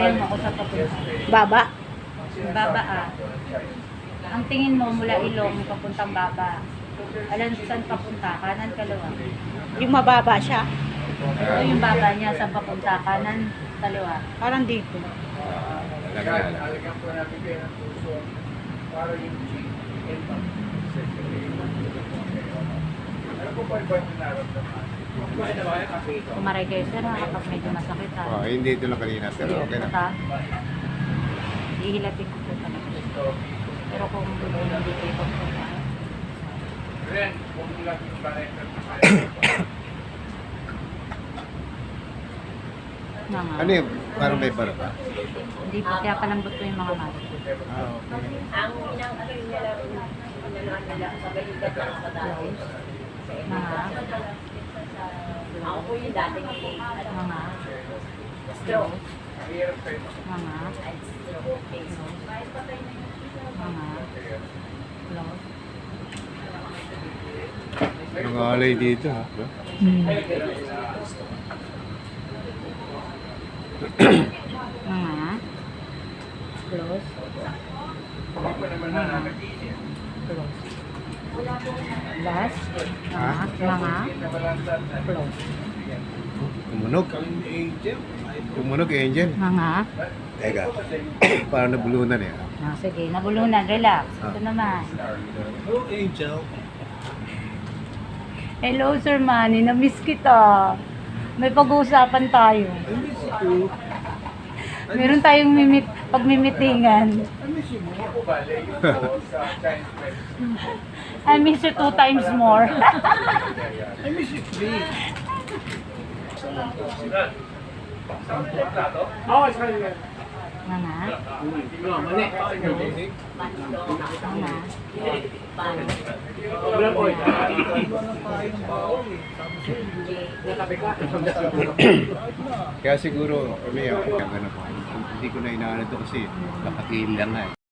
Sabihin mo kung saan papunta. Baba. Baba ah. Ang tingin mo mula Ilong papuntang Baba. Alam saan papunta? Kanan, kaliwa. Yung mababa siya. O yung baba niya saan papunta? Kanan, kaliwa. Parang dito. Kumaray kayo sir ha, kapag medyo masakit ha. Oh, hindi ito lang kanina, pero okay na. Ata, ihilatin ko po talaga. Pero kung hindi kayo papunta. Mga, Ano yun? Parang may bara pa? hindi po, kaya palambot ko yung mga mas. Ah, okay. Ang inangkakil niya lang nila sa balikat ng kadali. Mga, Ako po yung dating mga, stroke. mga, Ay, stroke case. mga, close. Mga alay dito, ha? Mga, close. Mga, close. Last, mga, close. Tumunog. Tumunog, Angel. Mga, Teka. Parang nabulunan eh. sige, nabulunan, relax. Ito Ah. naman. Oh, Angel. Hello, Sir Manny. Na-miss kita. May pag-uusapan tayo. Meron tayong pagmimitingan. I miss you 2 times more. I miss you, please. Mga, Kaya siguro, kami ako, hindi ko na inaano ito kasi nakakil lang nga eh.